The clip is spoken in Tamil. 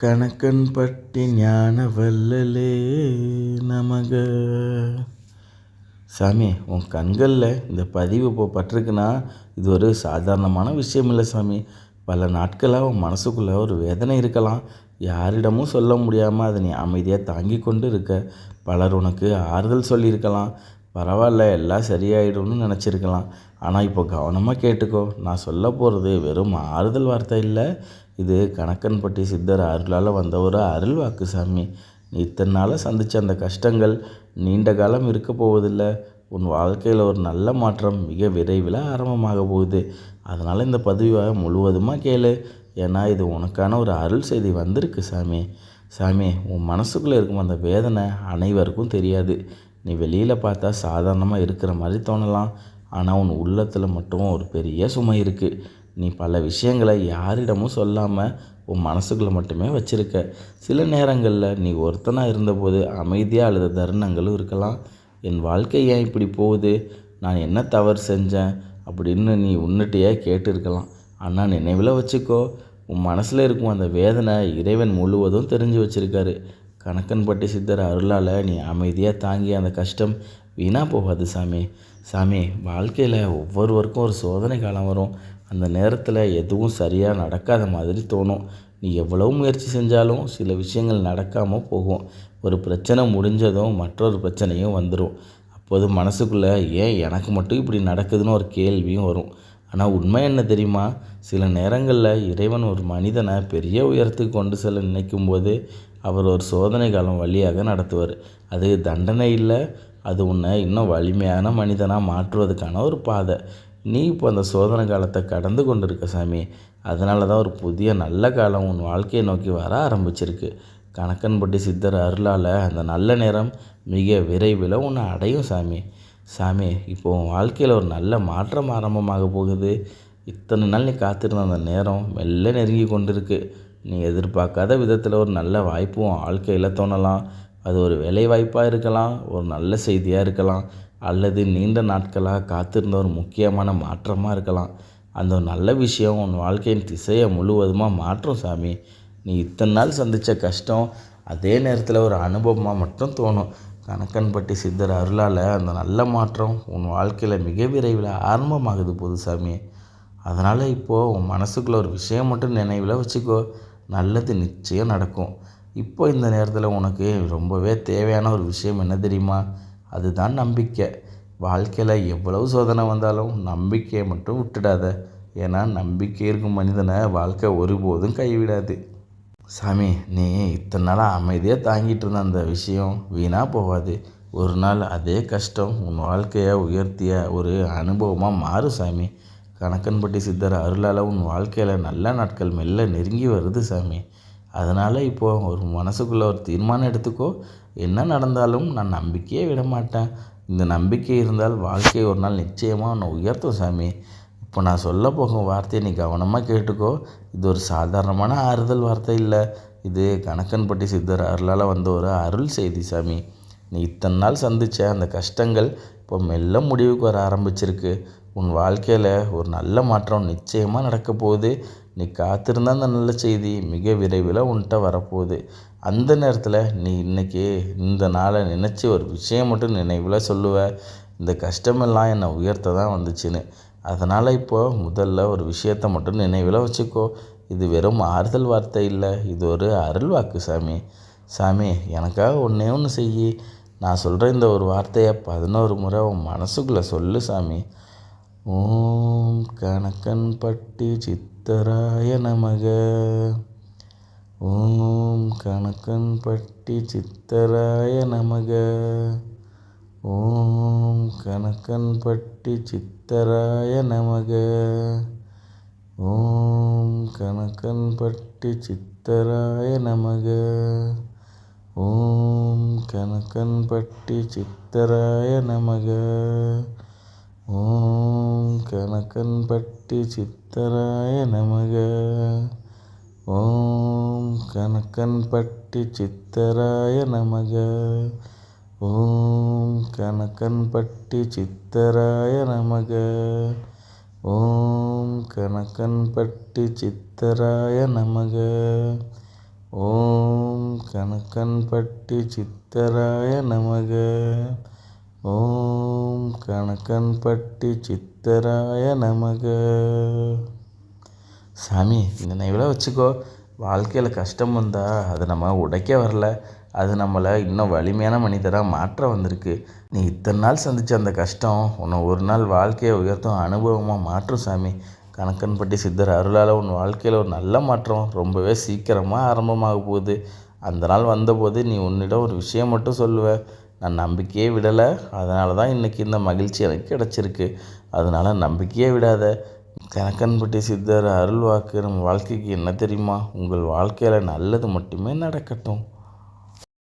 கணக்கன்பட்டி ஞான வள்ளலே நமக. சாமி, உன் கண்களில் இந்த பதிவு இப்போ பட்டிருக்குன்னா இது ஒரு சாதாரணமான விஷயம் இல்லை சாமி. பல நாட்களாக உன் மனசுக்குள்ளே ஒரு வேதனை இருக்கலாம். யாரிடமும் சொல்ல முடியாமல் அதை நீ அமைதியாக தாங்கி கொண்டு இருக்க. பலர் உனக்கு ஆறுதல் சொல்லியிருக்கலாம். பரவாயில்ல, எல்லாம் சரியாயிடும்னு நினச்சிருக்கலாம். ஆனால் இப்போ கவனமாக கேட்டுக்கோ. நான் சொல்ல போகிறது வெறும் ஆறுதல் வார்த்தை இல்லை. இது கணக்கன்பட்டி சித்தர் அருளால் வந்த ஒரு அருள் வாக்கு சாமி. நீ இத்தனை நாளாக சந்தித்த அந்த கஷ்டங்கள் நீண்ட காலம் இருக்க போவதில்லை. உன் வாழ்க்கையில் ஒரு நல்ல மாற்றம் மிக விரைவில் ஆரம்பமாக போகுது. அதனால் இந்த பதிவை முழுவதுமாக கேளு. ஏன்னா இது உனக்கான ஒரு அருள் செய்தி வந்திருக்கு சாமி. சாமி, உன் மனசுக்குள்ளே இருக்கும் அந்த வேதனை அனைவருக்கும் தெரியாது. நீ வெளியில் பார்த்தா சாதாரணமாக இருக்கிற மாதிரி தோணலாம். ஆனால் உன் உள்ளத்தில் மட்டும் ஒரு பெரிய சுமை இருக்குது. நீ பல விஷயங்களை யாரிடமும் சொல்லாமல் உன் மனசுக்குள்ளே மட்டுமே வச்சுருக்க. சில நேரங்களில் நீ ஒருத்தனாக இருந்தபோது அமைதியாக அழுத தருணங்களும் இருக்கலாம். என் வாழ்க்கை ஏன் இப்படி போகுது, நான் என்ன தவறு செஞ்சேன் அப்படின்னு நீ உன்னிட்டையே கேட்டிருக்கலாம். ஆனால் நினைவில் வச்சுக்கோ, உன் மனசில் இருக்கும் அந்த வேதனை இறைவன் முழுவதும் தெரிஞ்சு வச்சுருக்காரு. கணக்கன்பட்டி சித்தர் அருளால் நீ அமைதியாக தாங்கி அந்த கஷ்டம் வீணாக போகாது சாமி. சாமி, வாழ்க்கையில் ஒவ்வொருவருக்கும் ஒரு சோதனை காலம் வரும். அந்த நேரத்தில் எதுவும் சரியாக நடக்காத மாதிரி தோணும். நீ எவ்வளவு முயற்சி செஞ்சாலும் சில விஷயங்கள் நடக்காமல் போகும். ஒரு பிரச்சனை முடிஞ்சதும் மற்றொரு பிரச்சனையும் வந்துடும். அப்போது மனசுக்குள்ளே ஏன் எனக்கு மட்டும் இப்படி நடக்குதுன்னு ஒரு கேள்வியும் வரும். ஆனால் உண்மை என்ன தெரியுமா? சில நேரங்களில் இறைவன் ஒரு மனிதனை பெரிய உயரத்துக்கு கொண்டு செல்ல நினைக்கும்போது அவர் ஒரு சோதனை காலம் வழியாக நடத்துவார். அது தண்டனை இல்லை, அது உன்னை இன்னும் வலிமையான மனிதனாக மாற்றுவதற்கான ஒரு பாதை. நீ இப்போ அந்த சோதனை காலத்தை கடந்து கொண்டு இருக்க சாமி. அதனால தான் ஒரு புதிய நல்ல காலம் உன் வாழ்க்கையை நோக்கி வர ஆரம்பிச்சிருக்கு. கணக்கன்பட்டி சித்தர் அருளால் அந்த நல்ல நேரம் மிக விரைவில் உன்னை அடையும் சாமி. சாமி, இப்போ உன் வாழ்க்கையில் ஒரு நல்ல மாற்றம் ஆரம்பமாக போகுது. இத்தனை நாள் நீ காத்திருந்த அந்த நேரம் மெல்ல நெருங்கி கொண்டிருக்கு. நீ எதிர்பார்க்காத விதத்தில் ஒரு நல்ல வாய்ப்பு உன் வாழ்க்கையில் தோணலாம். அது ஒரு வேலை வாய்ப்பாக இருக்கலாம், ஒரு நல்ல செய்தியாக இருக்கலாம், அல்லது நீண்ட நாட்களாக காத்திருந்த ஒரு முக்கியமான மாற்றமாக இருக்கலாம். அந்த நல்ல விஷயம் உன் வாழ்க்கையின் திசையை முழுவதுமாக மாற்றும் சாமி. நீ இத்தனை நாள் சந்தித்த கஷ்டம் அதே நேரத்தில் ஒரு அனுபவமாக மட்டும் தோணும். கணக்கன்பட்டி சித்தர் அருளால் அந்த நல்ல மாற்றம் உன் வாழ்க்கையில் மிக விரைவில் ஆரம்பமாகுது போது சாமி. அதனால் இப்போது உன் மனசுக்குள்ளே ஒரு விஷயம் மட்டும் நினைவில் வச்சுக்கோ. நல்லது நிச்சயம் நடக்கும். இப்போ இந்த நேரத்தில் உனக்கு ரொம்பவே தேவையான ஒரு விஷயம் என்ன தெரியுமா? அதுதான் நம்பிக்கை. வாழ்க்கையில் எவ்வளவு சோதனை வந்தாலும் நம்பிக்கையை மட்டும் விட்டுடாத. ஏன்னா நம்பிக்கை இருக்கும் மனிதனை வாழ்க்கை ஒருபோதும் கைவிடாது. சாமி, நீ இத்தனை நாளாக அமைதியாக தாங்கிட்டு இருந்த அந்த விஷயம் வீணாக போகாது. ஒரு நாள் அதே கஷ்டம் உன் வாழ்க்கையை உயர்த்திய ஒரு அனுபவமாக மாறும் சாமி. கணக்கன்பட்டி சித்தர் அருளால் உன் வாழ்க்கையில் நல்ல நாட்கள் மெல்ல நெருங்கி வருது சாமி. அதனால் இப்போது ஒரு மனசுக்குள்ளே ஒரு தீர்மானம் எடுத்துக்கோ. என்ன நடந்தாலும் நான் நம்பிக்கையே விட மாட்டேன். இந்த நம்பிக்கை இருந்தால் வாழ்க்கையை ஒரு நாள் நிச்சயமாக உன்னை உயர்த்தும் சாமி. இப்போ நான் சொல்ல போகும் வார்த்தையை நீ கவனமாக கேட்டுக்கோ. இது ஒரு சாதாரணமான ஆறுதல் வார்த்தை இல்லை. இது கணக்கன்பட்டி சித்தர் அருளால் வந்த ஒரு அருள் செய்தி சாமி. நீ இத்தனை நாள் சந்தித்த அந்த கஷ்டங்கள் இப்போ மெல்ல முடிவுக்கு வர ஆரம்பிச்சிருக்கு. உன் வாழ்க்கையில் ஒரு நல்ல மாற்றம் நிச்சயமாக நடக்க போகுது. நீ காத்திருந்த அந்த நல்ல செய்தி மிக விரைவில் உன்கிட்ட வரப்போகுது. அந்த நேரத்தில் நீ இன்றைக்கி இந்த நாளை நினச்சி ஒரு விஷயம் மட்டும் நினைவில் சொல்லுவ, இந்த கஷ்டமெல்லாம் என்னை உயர்த்த தான் வந்துச்சுன்னு. அதனால் இப்போது முதல்ல ஒரு விஷயத்தை மட்டும் நினைவில் வச்சுக்கோ. இது வெறும் ஆறுதல் வார்த்தை இல்லை, இது ஒரு அருள் வாக்கு சாமி. சாமி, எனக்காக ஒன்றே ஒன்று செய். நான் சொல்கிற இந்த ஒரு வார்த்தையை 11 முறை உன் மனசுக்குள்ளே சொல்லு சாமி. ஓம் கணக்கன்பட்டி சித்தராய நமக. ஓம் கணக்கன்பட்டி சித்தராய நமக. ஓம் கணக்கன்பட்டி சித்தராய நமக. ஓம் கணக்கன்பட்டி சித்தராய நமக. ஓம் கணக்கன்பட்டி சித்தராய நமக. ஓம் கணக்கன்பட்டி சித்தராய நமக. ஓம் கணக்கன்பட்டி சித்தராய நமக. ஓம் கணக்கன்பட்டி சித்தராய நமக. ஓம் கணக்கன்பட்டி சித்தராய நமக. ஓம் கணக்கன்பட்டி சித்தராய நமக. ஓம் கணக்கன்பட்டி சித்தராய நமக. சாமி, இந்த நினைவில் வச்சுக்கோ. வாழ்க்கையில் கஷ்டம் வந்தால் அது நம்ம உடைக்க வரல, அது நம்மளை இன்னும் வலிமையான மனிதராக மாற்ற வந்திருக்கு. நீ இத்தனை நாள் சந்தித்த அந்த கஷ்டம் உன்னை ஒரு நாள் வாழ்க்கையை உயர்த்தும் அனுபவமாக மாற்றும் சாமி. கணக்கன்பட்டி சித்தர் அருளால் உன் வாழ்க்கையில் ஒரு நல்ல மாற்றம் ரொம்பவே சீக்கிரமாக ஆரம்பமாக போகுது. அந்த நாள் வந்தபோது நீ உன்னிடம் ஒரு விஷயம் மட்டும் சொல்லுவ. நான் நம்பிக்கையே விடலை, அதனால தான் இன்றைக்கி இந்த மகிழ்ச்சி எனக்கு கிடச்சிருக்கு. அதனால் நம்பிக்கையே விடாத. கணக்கன்பட்டி சித்தர் அருள் வாக்கு நம்ம வாழ்க்கைக்கு என்ன தெரியுமா? உங்கள் வாழ்க்கையில் நல்லது மட்டுமே நடக்கட்டும்.